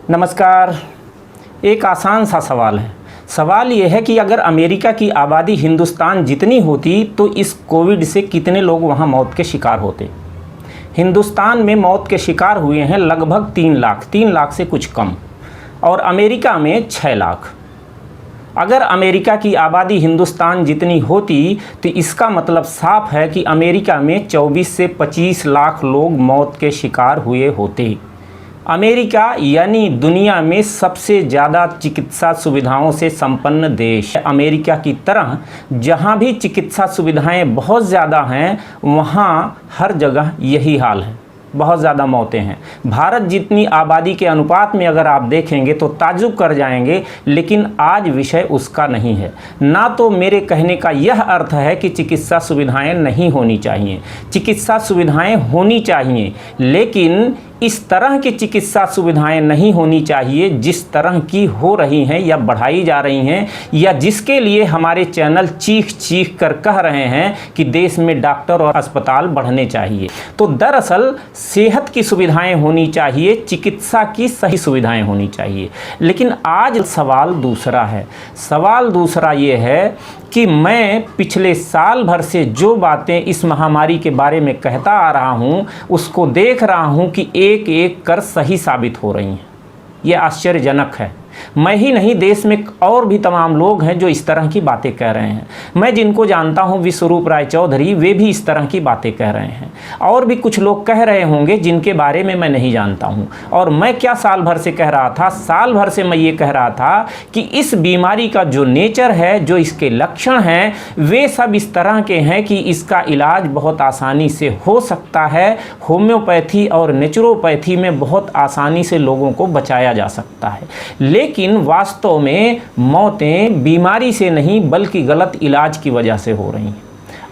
नमस्कार। एक आसान सा सवाल है। सवाल ये है कि अगर अमेरिका की आबादी हिंदुस्तान जितनी होती तो इस कोविड से कितने लोग वहाँ मौत के शिकार होते। हिंदुस्तान में मौत के शिकार हुए हैं लगभग 3 लाख से कुछ कम, और अमेरिका में 6 लाख। अगर अमेरिका की आबादी हिंदुस्तान जितनी होती तो इसका मतलब साफ है कि अमेरिका में 24 से 25 लाख लोग मौत के शिकार हुए होते। अमेरिका यानी दुनिया में सबसे ज़्यादा चिकित्सा सुविधाओं से संपन्न देश। अमेरिका की तरह जहाँ भी चिकित्सा सुविधाएं बहुत ज़्यादा हैं वहाँ हर जगह यही हाल है, बहुत ज़्यादा मौतें हैं। भारत जितनी आबादी के अनुपात में अगर आप देखेंगे तो ताज्जुब कर जाएंगे, लेकिन आज विषय उसका नहीं है। ना तो मेरे कहने का यह अर्थ है कि चिकित्सा सुविधाएं नहीं होनी चाहिए, चिकित्सा सुविधाएं होनी चाहिए, लेकिन इस तरह की चिकित्सा सुविधाएं नहीं होनी चाहिए जिस तरह की हो रही हैं या बढ़ाई जा रही हैं, या जिसके लिए हमारे चैनल चीख चीख कर कह रहे हैं कि देश में डॉक्टर और अस्पताल बढ़ने चाहिए। तो दरअसल सेहत की सुविधाएं होनी चाहिए, चिकित्सा की सही सुविधाएं होनी चाहिए। लेकिन आज सवाल दूसरा है। सवाल दूसरा ये है कि मैं पिछले साल भर से जो बातें इस महामारी के बारे में कहता आ रहा हूँ उसको देख रहा हूँ कि एक एक कर सही साबित हो रही हैं। ये आश्चर्यजनक है। मैं ही नहीं, देश में और भी तमाम लोग हैं जो इस तरह की बातें कह रहे हैं। मैं जिनको जानता हूं, विश्वरूप राय चौधरी, वे भी इस तरह की बातें कह रहे हैं। और भी कुछ लोग कह रहे होंगे जिनके बारे में मैं नहीं जानता हूं। और मैं क्या साल भर से कह रहा था? साल भर से मैं ये कह रहा था कि इस बीमारी का जो नेचर है, जो इसके लक्षण हैं, वे सब इस तरह के हैं कि इसका इलाज बहुत आसानी से हो सकता है। होम्योपैथी और नेचुरोपैथी में बहुत आसानी से लोगों को बचाया जा सकता है। लेकिन वास्तव में मौतें बीमारी से नहीं बल्कि गलत इलाज की वजह से हो रही हैं।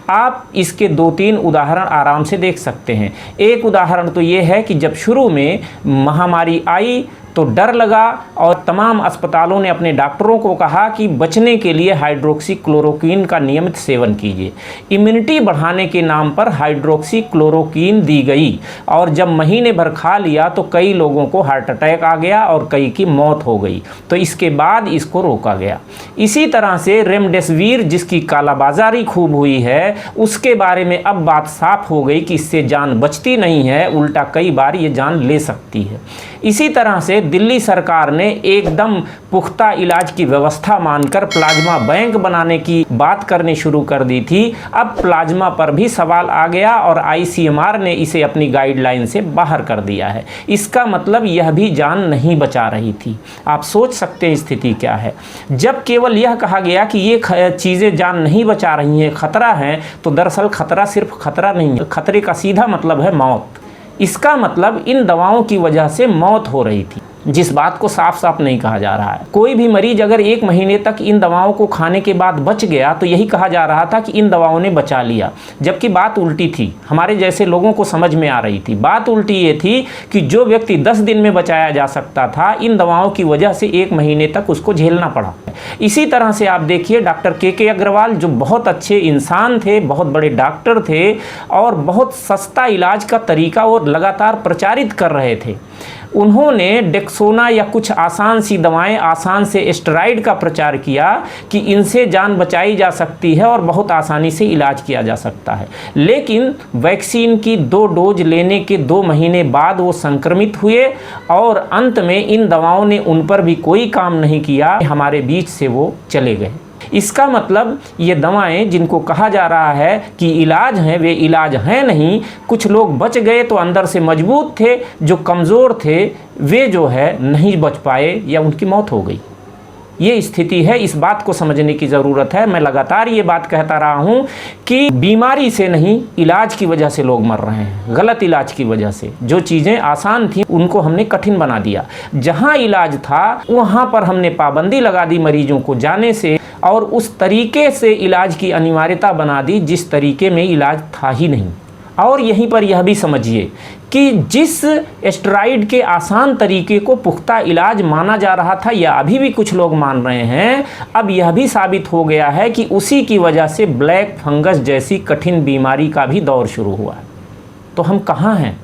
आप इसके 2-3 उदाहरण आराम से देख सकते हैं। एक उदाहरण तो ये है कि जब शुरू में महामारी आई तो डर लगा और तमाम अस्पतालों ने अपने डॉक्टरों को कहा कि बचने के लिए हाइड्रोक्सीक्लोरोक्वीन का नियमित सेवन कीजिए। इम्यूनिटी बढ़ाने के नाम पर हाइड्रोक्सीक्लोरोक्वीन दी गई, और जब महीने भर खा लिया तो कई लोगों को हार्ट अटैक आ गया और कई की मौत हो गई। तो इसके बाद इसको रोका गया। इसी तरह से रेमडेसिविर, जिसकी कालाबाजारी खूब हुई है, उसके बारे में अब बात साफ हो गई कि इससे जान बचती नहीं है, उल्टा कई बार ये जान ले सकती है। इसी तरह से दिल्ली सरकार ने एकदम पुख्ता इलाज की व्यवस्था मानकर प्लाज्मा बैंक बनाने की बात करनी शुरू कर दी थी। अब प्लाज्मा पर भी सवाल आ गया और ICMR ने इसे अपनी गाइडलाइन से बाहर कर दिया है। इसका मतलब यह भी जान नहीं बचा रही थी। आप सोच सकते हैं स्थिति क्या है। जब केवल यह कहा गया कि ये चीज़ें जान नहीं बचा रही हैं, खतरा है, तो दरअसल खतरा सिर्फ खतरा नहीं है, खतरे का सीधा मतलब है मौत। इसका मतलब इन दवाओं की वजह से मौत हो रही थी, जिस बात को साफ साफ नहीं कहा जा रहा है। कोई भी मरीज अगर 1 महीने तक इन दवाओं को खाने के बाद बच गया तो यही कहा जा रहा था कि इन दवाओं ने बचा लिया, जबकि बात उल्टी थी। हमारे जैसे लोगों को समझ में आ रही थी। बात उल्टी ये थी कि जो व्यक्ति 10 दिन में बचाया जा सकता था, इन दवाओं की वजह से 1 महीने तक उसको झेलना पड़ा। इसी तरह से आप देखिए डॉक्टर के अग्रवाल, जो बहुत अच्छे इंसान थे, बहुत बड़े डॉक्टर थे और बहुत सस्ता इलाज का तरीका वो लगातार प्रचारित कर रहे थे। उन्होंने डेक्सोना या कुछ आसान सी दवाएं, आसान से स्टेरॉइड का प्रचार किया कि इनसे जान बचाई जा सकती है और बहुत आसानी से इलाज किया जा सकता है। लेकिन वैक्सीन की 2 डोज लेने के 2 महीने बाद वो संक्रमित हुए और अंत में इन दवाओं ने उन पर भी कोई काम नहीं किया, हमारे बीच से वो चले गए। इसका मतलब ये दवाएं जिनको कहा जा रहा है कि इलाज हैं, वे इलाज हैं नहीं। कुछ लोग बच गए तो अंदर से मजबूत थे, जो कमज़ोर थे वे जो है नहीं बच पाए या उनकी मौत हो गई। ये स्थिति है। इस बात को समझने की ज़रूरत है। मैं लगातार ये बात कहता रहा हूँ कि बीमारी से नहीं, इलाज की वजह से लोग मर रहे हैं, गलत इलाज की वजह से। जो चीज़ें आसान थी उनको हमने कठिन बना दिया। जहाँ इलाज था वहाँ पर हमने पाबंदी लगा दी मरीजों को जाने से, और उस तरीके से इलाज की अनिवार्यता बना दी जिस तरीके में इलाज था ही नहीं। और यहीं पर यह भी समझिए कि जिस स्टेरॉइड के आसान तरीके को पुख्ता इलाज माना जा रहा था, या अभी भी कुछ लोग मान रहे हैं, अब यह भी साबित हो गया है कि उसी की वजह से ब्लैक फंगस जैसी कठिन बीमारी का भी दौर शुरू हुआ है। तो हम कहाँ हैं?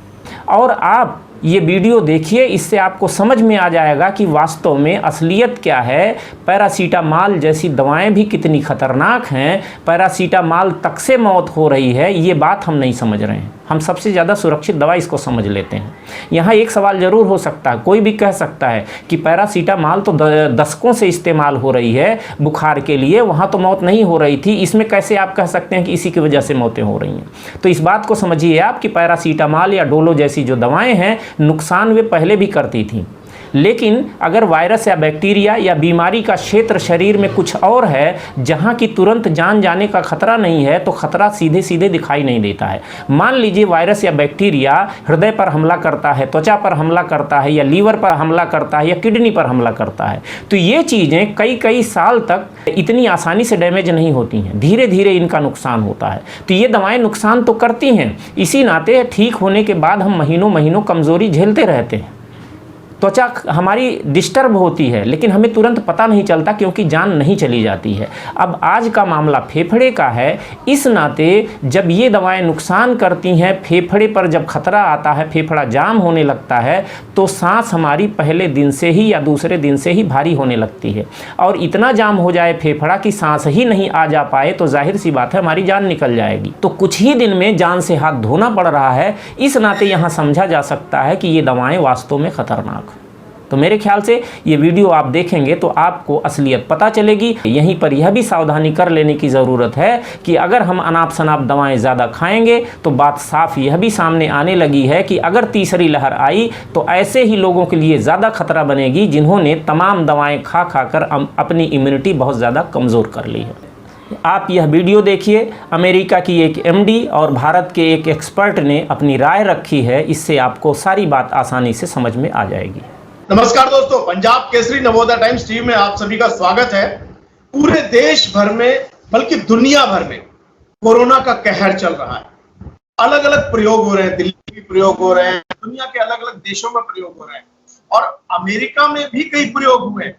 और आप ये वीडियो देखिए, इससे आपको समझ में आ जाएगा कि वास्तव में असलियत क्या है। पैरासीटामॉल जैसी दवाएं भी कितनी खतरनाक हैं, पैरासीटामॉल तक से मौत हो रही है, ये बात हम नहीं समझ रहे हैं। हम सबसे ज़्यादा सुरक्षित दवा इसको समझ लेते हैं। यहाँ एक सवाल ज़रूर हो सकता है, कोई भी कह सकता है कि पैरासीटामॉल तो दशकों से इस्तेमाल हो रही है बुखार के लिए, वहाँ तो मौत नहीं हो रही थी, इसमें कैसे आप कह सकते हैं कि इसी की वजह से मौतें हो रही हैं। तो इस बात को समझिए आप कि पैरासीटामॉल या डोलो जैसी जो दवाएँ हैं, नुकसान वे पहले भी करती थीं, लेकिन अगर वायरस या बैक्टीरिया या बीमारी का क्षेत्र शरीर में कुछ और है जहां की तुरंत जान जाने का खतरा नहीं है, तो खतरा सीधे सीधे दिखाई नहीं देता है। मान लीजिए वायरस या बैक्टीरिया हृदय पर हमला करता है, त्वचा पर हमला करता है, या लीवर पर हमला करता है, या किडनी पर हमला करता है, तो ये चीज़ें कई कई साल तक इतनी आसानी से डैमेज नहीं होती हैं, धीरे धीरे इनका नुकसान होता है। तो ये दवाएँ नुकसान तो करती हैं, इसी नाते ठीक होने के बाद हम महीनों महीनों कमज़ोरी झेलते रहते हैं, त्वचा हमारी डिस्टर्ब होती है, लेकिन हमें तुरंत पता नहीं चलता क्योंकि जान नहीं चली जाती है। अब आज का मामला फेफड़े का है, इस नाते जब ये दवाएं नुकसान करती हैं, फेफड़े पर जब खतरा आता है, फेफड़ा जाम होने लगता है, तो सांस हमारी पहले दिन से ही या दूसरे दिन से ही भारी होने लगती है। और इतना जाम हो जाए फेफड़ा कि सांस ही नहीं आ जा पाए, तो जाहिर सी बात है हमारी जान निकल जाएगी। तो कुछ ही दिन में जान से हाथ धोना पड़ रहा है। इस नाते यहाँ समझा जा सकता है कि ये दवाएँ वास्तव में खतरनाक। तो मेरे ख्याल से ये वीडियो आप देखेंगे तो आपको असलियत पता चलेगी। यहीं पर यह भी सावधानी कर लेने की ज़रूरत है कि अगर हम अनाप शनाप दवाएं ज़्यादा खाएंगे तो बात साफ यह भी सामने आने लगी है कि अगर तीसरी लहर आई तो ऐसे ही लोगों के लिए ज़्यादा खतरा बनेगी जिन्होंने तमाम दवाएँ खा कर अपनी इम्यूनिटी बहुत ज़्यादा कमज़ोर कर ली है। आप यह वीडियो देखिए, अमेरिका की एक एमडी और भारत के एक एक्सपर्ट ने अपनी राय रखी है, इससे आपको सारी बात आसानी से समझ में आ जाएगी। नमस्कार दोस्तों, पंजाब केसरी नवोदय टाइम्स टीवी में आप सभी का स्वागत है। पूरे देश भर में बल्कि दुनिया भर में कोरोना का कहर चल रहा है। अलग अलग प्रयोग हो रहे हैं, दिल्ली में प्रयोग हो रहे हैं, दुनिया के अलग अलग देशों में प्रयोग हो रहे हैं और अमेरिका में भी कई प्रयोग हुए हैं।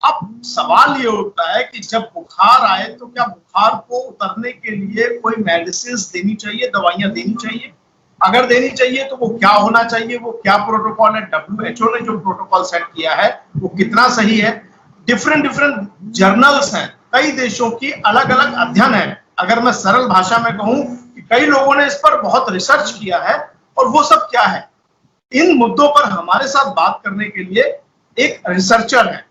अब सवाल ये उठता है कि जब बुखार आए तो क्या बुखार को उतरने के लिए कोई मेडिसिन देनी चाहिए, दवाइयां देनी चाहिए? अगर देनी चाहिए तो वो क्या होना चाहिए, वो क्या प्रोटोकॉल है? WHO ने जो प्रोटोकॉल सेट किया है वो कितना सही है? डिफरेंट जर्नल्स हैं, कई देशों की अलग अलग अध्ययन है। अगर मैं सरल भाषा में कहूं कि कई लोगों ने इस पर बहुत रिसर्च किया है और वो सब क्या है। इन मुद्दों पर हमारे साथ बात करने के लिए एक रिसर्चर है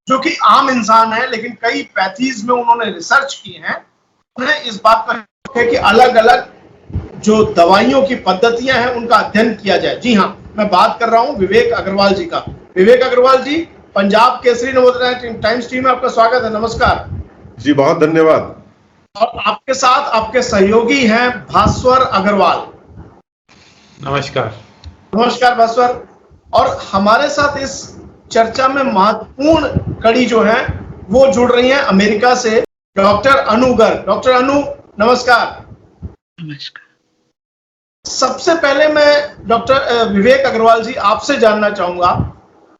जो कि आम इंसान है, लेकिन कई पैथीज में उन्होंने रिसर्च की है। उन्हें इस बात का है कि अलग अलग जो दवाइयों की पद्धतियां हैं उनका अध्ययन किया जाए। जी हाँ, मैं बात कर रहा हूं विवेक अग्रवाल जी का। विवेक अग्रवाल जी, पंजाब केसरी नवोदय टाइम्स टीवी में आपका स्वागत है। नमस्कार जी, बहुत धन्यवाद। और आपके साथ आपके सहयोगी हैं भास्वर अग्रवाल। नमस्कार। नमस्कार भास्वर। और हमारे साथ इस चर्चा में महत्वपूर्ण कड़ी जो है वो जुड़ रही है अमेरिका से डॉक्टर अनु गर्ग। डॉक्टर अनु, नमस्कार। नमस्कार। सबसे पहले मैं डॉक्टर विवेक अग्रवाल जी आपसे जानना चाहूंगा,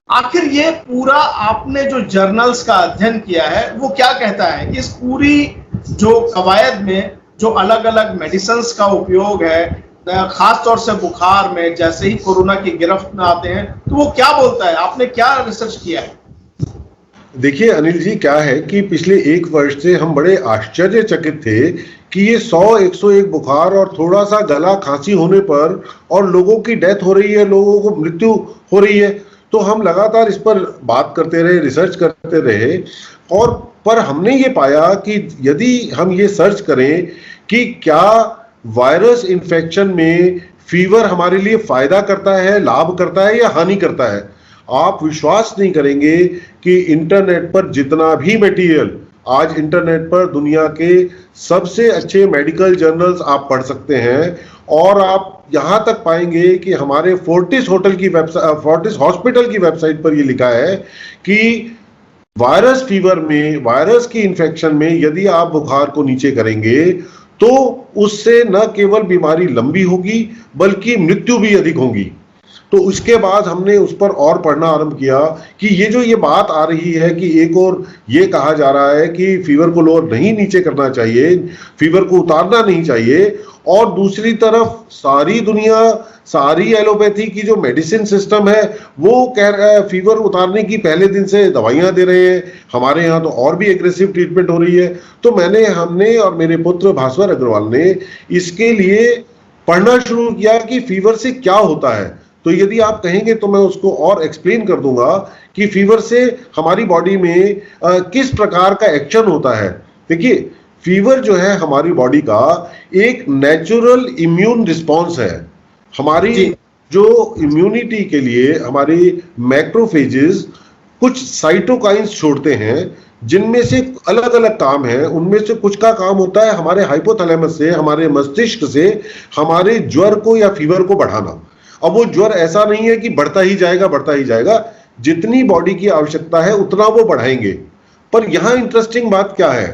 आखिर ये पूरा आपने जो जर्नल्स का अध्ययन किया है वो क्या कहता है? इस पूरी जो कवायद में जो अलग अलग मेडिसिन्स का उपयोग है, खास तौर से बुखार में, जैसे ही कोरोना की गिरफ्त में आते हैं, तो वो क्या बोलता है? आपने क्या रिसर्च किया है? देखिए अनिल जी, क्या है कि पिछले एक वर्ष से हम बड़े आश्चर्यचकित थे कि ये 100-101 बुखार और थोड़ा सा गला खांसी होने पर और लोगों की डेथ हो रही है, लोगों को मृत्यु हो रही है। तो हम लगातार इस पर बात करते रहे, रिसर्च करते रहे, और पर हमने ये पाया कि यदि हम ये सर्च करें कि क्या वायरस इन्फेक्शन में फीवर हमारे लिए फायदा करता है, लाभ करता है या हानि करता है, आप विश्वास नहीं करेंगे कि इंटरनेट पर जितना भी मटेरियल, आज इंटरनेट पर दुनिया के सबसे अच्छे मेडिकल जर्नल्स आप पढ़ सकते हैं, और आप यहां तक पाएंगे कि हमारे फोर्टिस हॉस्पिटल की वेबसाइट पर यह लिखा है कि वायरस फीवर में, वायरस की इन्फेक्शन में यदि आप बुखार को नीचे करेंगे तो उससे न केवल बीमारी लंबी होगी बल्कि मृत्यु भी अधिक होगी। तो उसके बाद हमने उस पर और पढ़ना आरंभ किया कि ये बात आ रही है कि एक और ये कहा जा रहा है कि फीवर को लोअर नहीं नीचे करना चाहिए, फीवर को उतारना नहीं चाहिए, और दूसरी तरफ सारी दुनिया सारी एलोपैथी की जो मेडिसिन सिस्टम है वो कह रहा है फीवर उतारने की पहले दिन से दवाइयां दे रहे हैं। हमारे यहाँ तो और भी एग्रेसिव ट्रीटमेंट हो रही है। तो हमने और मेरे पुत्र भास्वर अग्रवाल ने इसके लिए पढ़ना शुरू किया कि फीवर से क्या होता है। तो यदि आप कहेंगे तो मैं उसको और एक्सप्लेन कर दूंगा कि फीवर से हमारी बॉडी में किस प्रकार का एक्शन होता है। देखिए, फीवर जो है हमारी बॉडी का एक नेचुरल इम्यून रिस्पॉन्स है। हमारी जो इम्यूनिटी के लिए हमारी मैक्रोफेजेस कुछ साइटोकाइंस छोड़ते हैं जिनमें से अलग अलग काम है। उनमें से कुछ का काम होता है हमारे हाइपोथैलेमस से, हमारे मस्तिष्क से हमारे ज्वर को या फीवर को बढ़ाना। अब वो ज्वर ऐसा नहीं है कि बढ़ता ही जाएगा, जितनी बॉडी की आवश्यकता है उतना वो बढ़ाएंगे। पर यहां इंटरेस्टिंग बात क्या है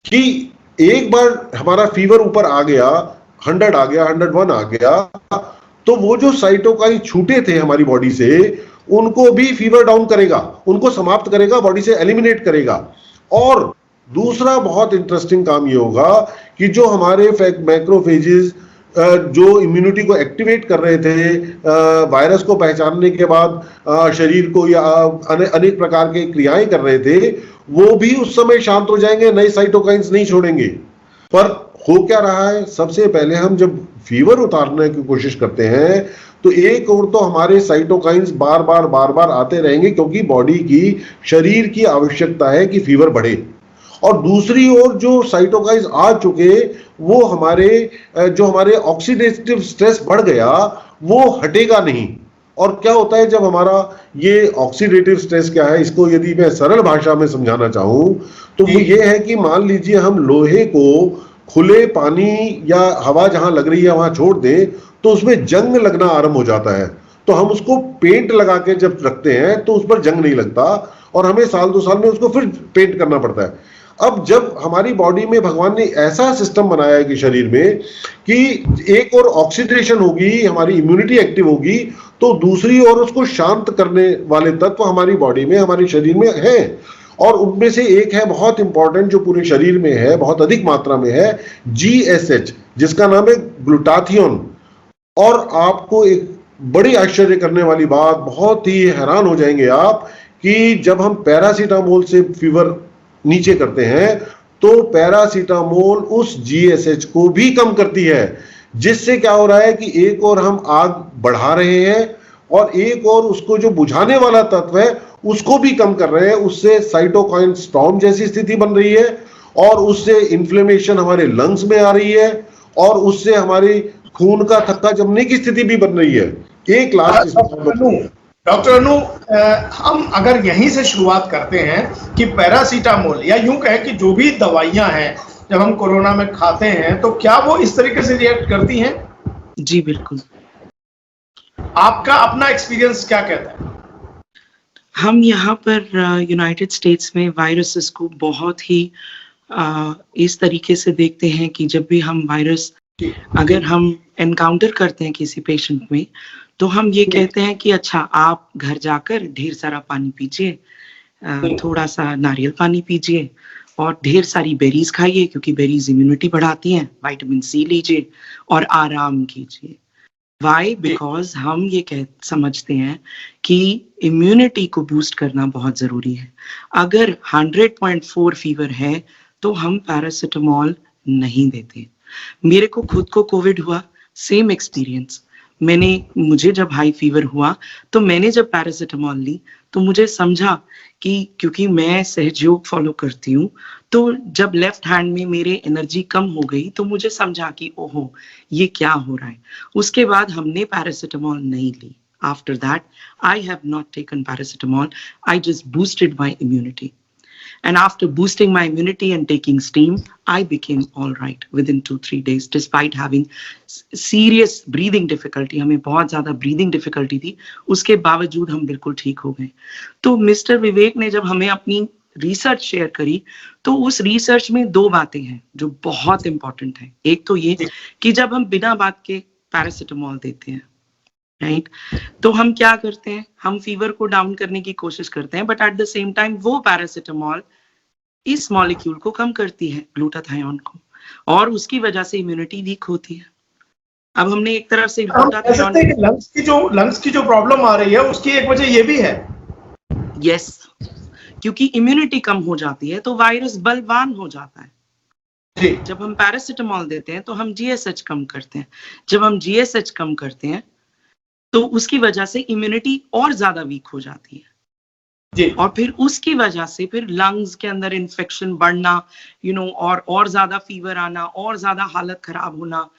कि एक बार हमारा फीवर ऊपर आ गया, 100 आ गया, 101 आ गया, तो वो जो साइटोकाइन छूटे थे हमारी बॉडी से उनको भी फीवर डाउन करेगा, उनको समाप्त करेगा, बॉडी से एलिमिनेट करेगा। और दूसरा बहुत इंटरेस्टिंग काम ये होगा कि जो हमारे मैक्रोफेजेस जो इम्यूनिटी को एक्टिवेट कर रहे थे, वायरस को पहचानने के बाद शरीर को या अनेक प्रकार के क्रियाएं कर रहे थे, वो भी उस समय शांत हो जाएंगे, नए साइटोकाइंस नहीं छोड़ेंगे। पर हो क्या रहा है, सबसे पहले हम जब फीवर उतारने की कोशिश करते हैं तो एक और तो हमारे साइटोकाइंस बार बार आते रहेंगे क्योंकि बॉडी की, शरीर की आवश्यकता है कि फीवर बढ़े। और दूसरी ओर जो साइटोकाइंस आ चुके वो हमारे ऑक्सीडेटिव स्ट्रेस बढ़ गया, वो हटेगा नहीं। और क्या होता है जब हमारा ये ऑक्सीडेटिव स्ट्रेस क्या है, इसको यदि मैं सरल भाषा में समझाना चाहूं तो वो ये है कि मान लीजिए हम लोहे को खुले पानी या हवा जहां लग रही है वहां छोड़ दें तो उसमें जंग लगना आरंभ हो जाता है। तो हम उसको पेंट लगा के जब रखते हैं तो उस पर जंग नहीं लगता और हमें साल 2 साल में उसको फिर पेंट करना पड़ता है। अब जब हमारी बॉडी में भगवान ने ऐसा सिस्टम बनाया है कि शरीर में कि एक और ऑक्सीडेशन होगी, हमारी इम्यूनिटी एक्टिव होगी, तो दूसरी ओर उसको शांत करने वाले तत्व हमारी बॉडी में, हमारे शरीर में हैं। और उनमें से एक है बहुत इंपॉर्टेंट जो पूरे शरीर में है, बहुत अधिक मात्रा में है, GSH, जिसका नाम है ग्लूटाथियोन। और आपको एक बड़ी आश्चर्य करने वाली बात, बहुत ही हैरान हो जाएंगे आप कि जब हम पैरासीटामोल से फीवर नीचे करते हैं तो पैरासीटामोल उस GSH को भी कम करती है, जिससे क्या हो रहा है कि एक और हम आग बढ़ा रहे हैं और एक और उसको जो बुझाने वाला तत्व है उसको भी कम कर रहे हैं। उससे साइटोकाइन स्टॉर्म जैसी स्थिति बन रही है और उससे इन्फ्लेमेशन हमारे लंग्स में आ रही है और उससे हमारी खून का थक्का जमने की स्थिति भी बन रही है। एक लास्ट डॉक्टर अनु, हम अगर यहीं से शुरुआत करते हैं कि पैरासीटामोल या यूं कहें कि जो भी दवाइयां हैं जब हम कोरोना में खाते हैं तो क्या वो इस तरीके से रिएक्ट करती हैं? जी बिल्कुल। आपका अपना एक्सपीरियंस क्या कहता है? हम यहाँ पर यूनाइटेड स्टेट्स में वायरसेस को बहुत ही इस तरीके से देखते हैं कि जब भी हम वायरस अगर हम एनकाउंटर करते हैं किसी पेशेंट में तो हम ये कहते हैं कि अच्छा आप घर जाकर ढेर सारा पानी पीजिए, थोड़ा सा नारियल पानी पीजिए और ढेर सारी बेरीज खाइए क्योंकि बेरीज इम्यूनिटी बढ़ाती हैं, विटामिन C लीजिए और आराम कीजिए। वाई? बिकॉज हम ये समझते हैं कि इम्यूनिटी को बूस्ट करना बहुत जरूरी है। अगर 100.4 फीवर है तो हम पैरासिटामोल नहीं देते। मेरे को खुद को कोविड हुआ, सेम एक्सपीरियंस। मुझे जब हाई फीवर हुआ तो मैंने जब पैरासिटामोल ली तो मुझे समझा कि क्योंकि मैं सहयोग फॉलो करती हूँ तो जब लेफ्ट हैंड में मेरे एनर्जी कम हो गई तो मुझे समझा कि ओहो ये क्या हो रहा है। उसके बाद हमने पैरासिटामोल नहीं ली। After that I have not taken paracetamol, I just boosted my immunity. And after boosting my immunity and taking steam, I became all right within 2-3 days, despite having serious breathing difficulty. हमें बहुत ज़्यादा breathing difficulty थी, उसके बावजूद हम बिल्कुल ठीक हो गए। तो मिस्टर विवेक ने जब हमें अपनी रिसर्च शेयर करी तो उस रिसर्च में 2 बातें हैं जो बहुत इंपॉर्टेंट है। एक तो ये कि जब हम बिना बात के पैरासिटामोल देते हैं, राइट, तो हम क्या करते हैं, हम फीवर को डाउन करने की कोशिश करते हैं, but at the same time वो पैरासिटामोल इस मॉलिक्यूल को कम करती है, ग्लूटाथायोन को, और उसकी वजह से इम्यूनिटी वीक होती है। अब हमने एक तरफ से हम कह सकते हैं कि लंग्स की जो प्रॉब्लम आ रही है उसकी एक वजह ये भी है। यस, क्योंकि इम्यूनिटी कम हो जाती है तो वायरस बलवान हो जाता है। जी। जब हम पैरासिटामोल देते हैं तो हम जीएसएच कम करते हैं, जब हम जीएसएच कम करते हैं तो उसकी वजह से इम्यूनिटी और ज्यादा वीक हो जाती है जी। और फिर उसकी वजह से फिर लंग्स के अंदर इन्फेक्शन बढ़ना, और ज्यादा फीवर आना, और ज्यादा हालत खराब होना,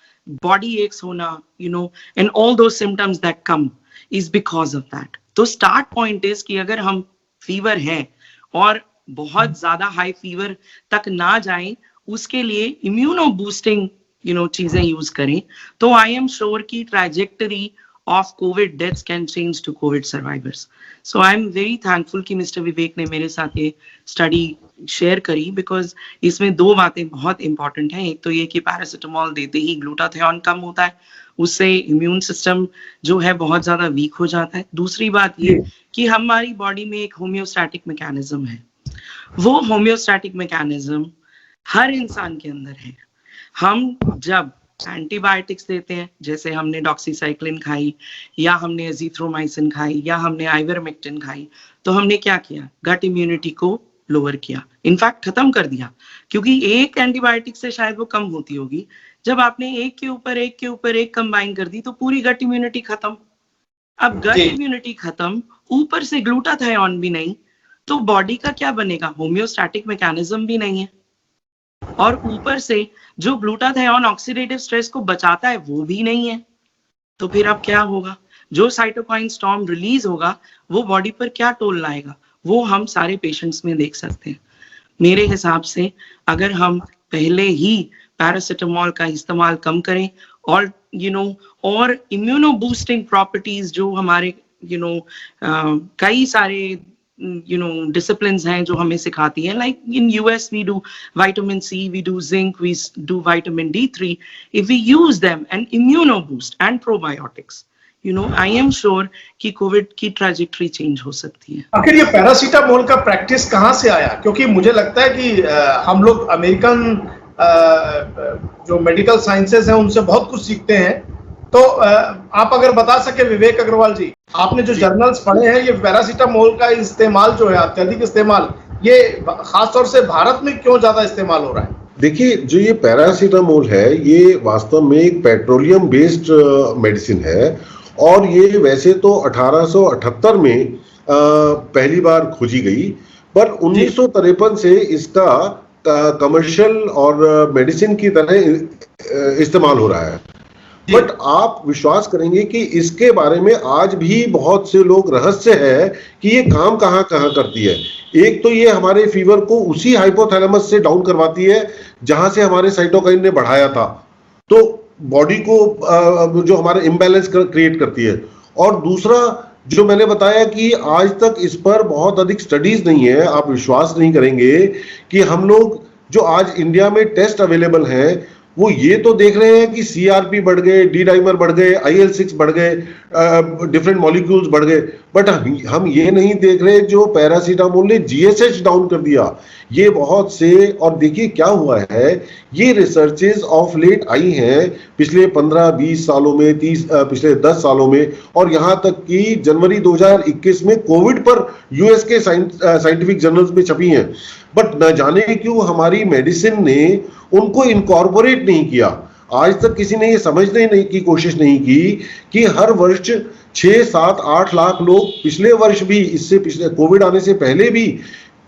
बॉडी एक्स होना, and all those symptoms that come is because of that. तो स्टार्ट पॉइंट इज कि अगर हम फीवर है और बहुत ज्यादा हाई फीवर तक ना जाए, उसके लिए इम्यूनो बूस्टिंग चीजें यूज करें, तो आई एम श्योर की trajectory of COVID deaths can change to COVID survivors. So I am very thankful कि Mr. विवेक ने मेरे साथ ये स्टडी शेयर करी, बिकॉज इसमें दो बातें बहुत इंपॉर्टेंट हैं। एक तो ये कि पैरासिटामोल देते ही ग्लूटाथियोन कम होता है, उससे इम्यून सिस्टम जो है बहुत ज्यादा वीक हो जाता है। दूसरी बात ये कि हमारी बॉडी में एक होम्योस्टैटिक मैकेनिज्म है, वो होम्योस्टैटिक मैकेनिज्म हर इंसान के अंदर है। हम जब एंटीबायोटिक्स देते हैं, जैसे हमने डॉक्सीसाइक्लिन खाई या हमने एजिथ्रोमाइसिन खाई या हमने आइवरमेक्टिन खाई, तो हमने क्या किया, गट इम्यूनिटी को लोअर किया, इनफैक्ट खत्म कर दिया, क्योंकि एक एंटीबायोटिक से शायद वो कम होती होगी, जब आपने एक के ऊपर एक कंबाइन कर दी तो पूरी गट इम्यूनिटी खत्म। अब गट इम्यूनिटी खत्म, ऊपर से ग्लूटाथायोन भी नहीं, तो बॉडी का क्या बनेगा, होम्योस्टैटिक मैकेनिज्म भी नहीं है, और ऊपर से जो ग्लूटाथायोन ऑक्सीडेटिव स्ट्रेस को बचाता है वो भी नहीं है। तो फिर अब क्या होगा, जो साइटोकाइन स्टॉर्म रिलीज होगा वो बॉडी पर क्या टोल लाएगा, वो हम सारे पेशेंट्स में देख सकते हैं। मेरे हिसाब से अगर हम पहले ही पैरासिटामोल का इस्तेमाल कम करें और और इम्यूनो बूस्टिंग प्रॉपर्टीज जो हमारे कई सारे disciplines हैं जो हमें सिखाती हैं, like in US we do vitamin C, we do zinc, we do vitamin D3. If we use them and immuno boost and probiotics, I am sure कि कोविड की ट्रैजेक्टरी चेंज हो सकती है। आखिर ये पैरासीटामोल का प्रैक्टिस कहाँ से आया? क्योंकि मुझे लगता है कि हम लोग अमेरिकन जो मेडिकल साइंसेस हैं उनसे बहुत कुछ सीखते हैं, तो आप अगर बता सके विवेक अग्रवाल जी, आपने जो जर्नल्स पढ़े हैं, ये पैरासीटामोल का इस्तेमाल जो है, अत्यधिक इस्तेमाल, ये खासतौर से भारत में क्यों ज्यादा इस्तेमाल हो रहा है? देखिए, जो ये पैरासीटामोल है ये वास्तव में एक पेट्रोलियम बेस्ड मेडिसिन है, और ये वैसे तो 1878 में पहली बार खोजी गई, पर 1953 से इसका कमर्शियल और मेडिसिन की तरह इस्तेमाल हो रहा है। बट आप विश्वास करेंगे कि इसके बारे में आज भी बहुत से लोग रहस्य है कि ये काम कहाँ करती है। एक तो ये हमारे फीवर को उसी हाइपोथैलेमस से डाउन करवाती है जहां से हमारे साइटोकाइन ने बढ़ाया था, तो बॉडी को जो हमारे इम्बैलेंस क्रिएट करती है। और दूसरा जो मैंने बताया कि आज तक इस पर बहुत अधिक स्टडीज नहीं है। आप विश्वास नहीं करेंगे कि हम लोग जो आज इंडिया में टेस्ट अवेलेबल हैं वो ये तो देख रहे हैं कि सीआरपी बढ़ गए, डी डाइमर बढ़ गए, IL-6 बढ़ गए, डिफरेंट मॉलिक्यूल्स बढ़ गए, बट हम ये नहीं देख रहे जो पैरासीटामोल ने GSH डाउन कर दिया। ये बहुत से, और देखिए क्या हुआ है, ये रिसर्चेस ऑफ लेट आई हैं पिछले 15-20 सालों में, पिछले 10 सालों में, और यहाँ तक कि जनवरी 2021 में कोविड पर यूएस के साइंटिफिक जर्नल्स में छपी हैं। बट न जाने क्यों हमारी मेडिसिन ने उनको इनकॉर्पोरेट नहीं किया। आज तक किसी ने ये समझने नहीं की कोशिश नहीं की कि हर वर्ष 6, 7, 8 लाख लोग पिछले वर्ष भी, इससे पिछले कोविड आने से पहले भी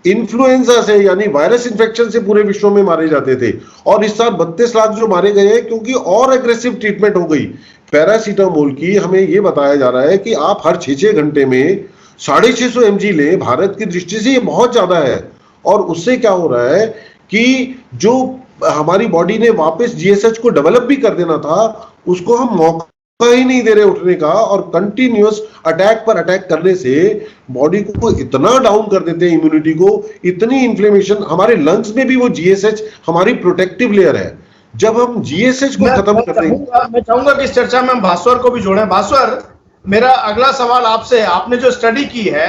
इन्फ्लुएंजा से यानी वायरस इन्फेक्शन से पूरे विश्व में मारे जाते थे, और इस साल 32 लाख जो मारे गए हैं क्योंकि और एग्रेसिव ट्रीटमेंट हो गई। पैरासीटामोल की हमें ये बताया जा रहा है कि आप हर 6 घंटे में 650 mg लें। भारत की दृष्टि से ये बहुत ज्यादा है, और उससे क्या हो रहा है कि जो हमारी बॉडी ने वापस GSH को डेवलप भी कर देना था, उसको हम मौका ही नहीं दे रहे उठने का, और कंटिन्यूअस अटैक पर अटैक करने से बॉडी को इतना डाउन कर देते हैं, इम्यूनिटी को, इतनी इन्फ्लेमेशन। हमारे लंग्स में भी वो GSH हमारी प्रोटेक्टिव लेयर है। जब हम GSH को खत्म कर देंगे, मैं चाहूंगा कि इस चर्चा में हम भास्वर को भी जोड़ें। भास्वर, मेरा अगला सवाल आपसे, आपने जो स्टडी की है,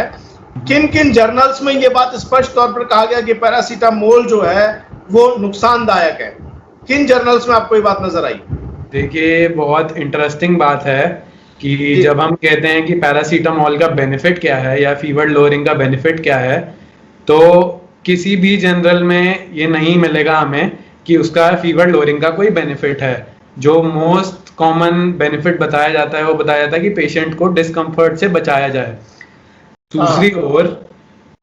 किन किन जर्नल्स में ये बात स्पष्ट तौर पर कहा गया कि पैरासीटामोल जो है वो नुकसानदायक है? किन जर्नल्स में आपको ये बात नजर आई? देखिए, बहुत इंटरेस्टिंग बात है कि जब हम कहते हैं कि पैरासीटामोल का बेनिफिट क्या है या फीवर लोअरिंग का बेनिफिट क्या है, तो किसी भी जनरल में ये नहीं मिलेगा हमें कि उसका फीवर लोअरिंग का कोई बेनिफिट है। जो मोस्ट कॉमन बेनिफिट बताया जाता है वो बताया जाता है कि पेशेंट को डिस्कम्फर्ट से बचाया जाए। दूसरी ओर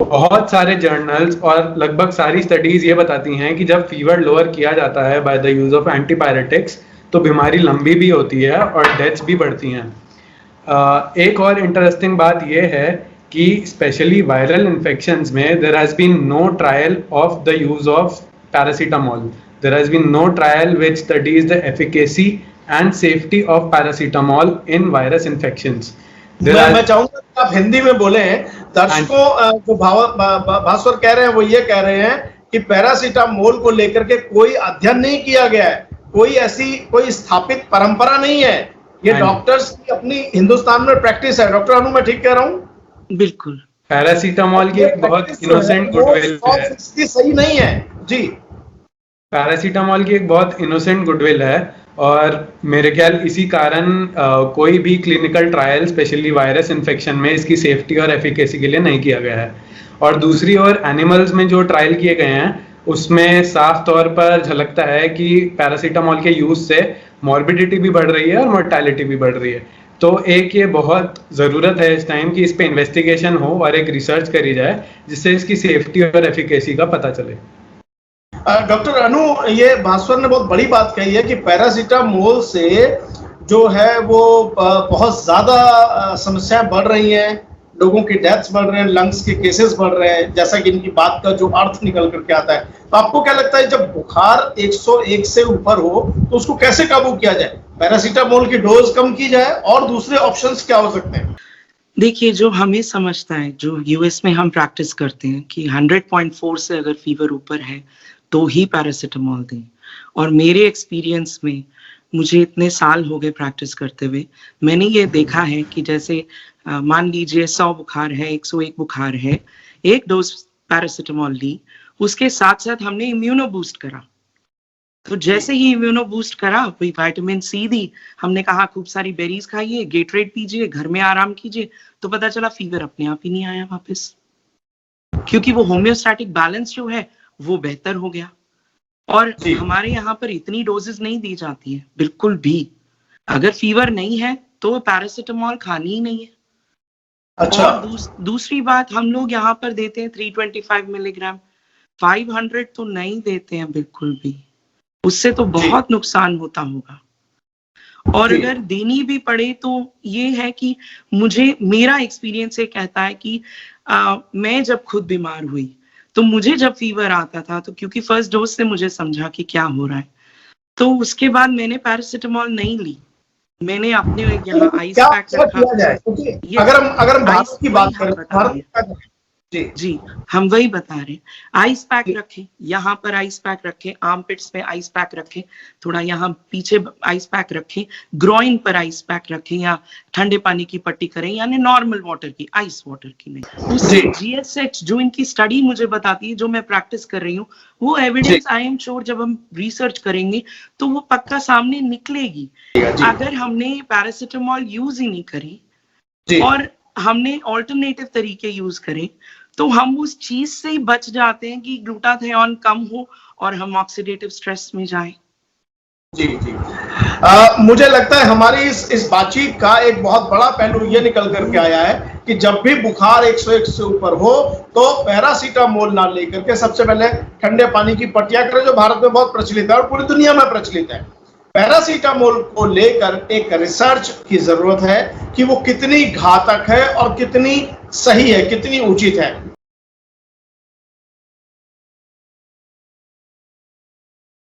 बहुत सारे जर्नल्स और लगभग सारी स्टडीज ये बताती हैं कि जब फीवर लोअर किया जाता है by the use of antipyretics तो बीमारी लंबी भी होती है और डेथ्स भी बढ़ती हैं। एक और इंटरेस्टिंग बात ये है कि स्पेशली वायरल इन्फेक्शंस में there has been no trial of the use of paracetamol. There has been no trial which studies the efficacy and safety of paracetamol in virus infections. मैं चाहूंगा कि आप हिंदी में बोले। दर्शकों जो भास्वर कह रहे हैं वो ये कह रहे हैं कि पैरासीटामोल को लेकर के कोई अध्ययन नहीं किया गया है, कोई स्थापित परंपरा नहीं है। ये डॉक्टर्स की अपनी हिंदुस्तान में प्रैक्टिस है। डॉक्टर अनु, मैं ठीक कह रहा हूँ? बिल्कुल। पैरासीटामोल की एक बहुत इनोसेंट गुडविल है, सही नहीं है जी। पैरासीटामोल की एक बहुत इनोसेंट गुडविल है और मेरे ख्याल इसी कारण कोई भी clinical trial specially virus infection में इसकी सेफ्टी और एफिकेसी के लिए नहीं किया गया है। और दूसरी ओर एनिमल्स में जो ट्रायल किए गए हैं उसमें साफ तौर पर झलकता है कि पैरासीटामोल के यूज से मॉर्बिडिटी भी बढ़ रही है और मोर्टेलिटी भी बढ़ रही है। तो एक ये बहुत ज़रूरत है इस टाइम कि इस पे इन्वेस्टिगेशन हो और एक रिसर्च करी जाए जिससे इसकी सेफ्टी और एफिकेसी का पता चले। डॉक्टर अनु, ये भास्वर ने बहुत बड़ी बात कही है कि पैरासीटामोल से जो है वो बहुत ज्यादा समस्याएं बढ़ रही हैं, लोगों की डेथ्स बढ़ रहे हैं, लंग्स के केसेस बढ़ रहे हैं, जैसा कि इनकी बात का जो अर्थ निकल करके आता है। तो आपको क्या लगता है जब बुखार 101 से ऊपर हो तो उसको कैसे काबू किया जाए? पैरासीटामोल की डोज कम की जाए और दूसरे ऑप्शंस क्या हो सकते हैं? देखिए, जो हमें समझता है, जो यूएस में हम प्रैक्टिस करते हैं कि 100.4 से अगर फीवर ऊपर है तो ही पैरासीटामोल दें। और मेरे एक्सपीरियंस में, मुझे इतने साल हो गए प्रैक्टिस करते हुए, मैंने ये देखा है कि जैसे मान लीजिए 100 बुखार है, 101 बुखार है, एक डोज पैरासीटामोल ली, उसके साथ साथ हमने इम्यूनो बूस्ट करा। तो जैसे ही इम्यूनो बूस्ट करा, वही विटामिन सी दी, हमने कहा खूब सारी बेरीज खाइए, गेटरेट पीजिए, घर में आराम कीजिए, तो पता चला फीवर अपने आप ही नहीं आया वापस, क्योंकि वो होम्योस्टैटिक बैलेंस जो है वो बेहतर हो गया। और हमारे यहाँ पर इतनी डोजेस नहीं दी जाती है बिल्कुल भी। अगर फीवर नहीं है तो पैरासीटामोल खानी ही नहीं है। अच्छा। और दूसरी बात, हम लोग यहाँ पर देते हैं 325 मिलीग्राम, 500 तो नहीं देते हैं बिल्कुल भी, उससे तो बहुत नुकसान होता होगा। और अगर देनी भी पड़े तो ये है कि मेरा एक्सपीरियंस ये कहता है कि मैं जब खुद बीमार हुई तो मुझे जब फीवर आता था, तो क्योंकि फर्स्ट डोज से मुझे समझा कि क्या हो रहा है, तो उसके बाद मैंने पैरासीटामोल नहीं ली। मैंने अपने यहाँ आइस पैक रखा। अगर हम भारत की बात करें, जी हम वही बता रहे हैं। आइस पैक रखे, यहाँ पर आइस पैक रखे, आर्मपिट्स पे आइस पैक रखे, थोड़ा यहाँ पीछे आइस पैक रखे, ग्रोइन पर आइस पैक रखे, या ठंडे पानी की पट्टी करें, यानी नॉर्मल वाटर की, आइस वाटर की नहीं। उससे GSH जो इनकी स्टडी मुझे बताती है, जो मैं प्रैक्टिस कर रही हूँ, वो एविडेंस आई एम श्योर जब हम रिसर्च करेंगे तो वो पक्का सामने निकलेगी। अगर हमने पैरासीटामोल यूज ही नहीं करी और हमने ऑल्टरनेटिव तरीके यूज करें तो हम उस चीज से ही बच जाते हैं कि ग्लूटाथियोन कम हो और हम ऑक्सीडेटिव स्ट्रेस में जाएं। जी जी। मुझे लगता है हमारी इस बातचीत का एक बहुत बड़ा पहलू ये निकल करके आया है कि जब भी बुखार 101 से ऊपर हो तो पैरासीटामोल ना लेकर के सबसे पहले ठंडे पानी की पट्टियां करें, जो भारत में बहुत प्रचलित है और पूरी दुनिया में प्रचलित है। पैरासीटामोल को लेकर एक रिसर्च की जरूरत है कि वो कितनी घातक है और कितनी सही है, कितनी उचित है।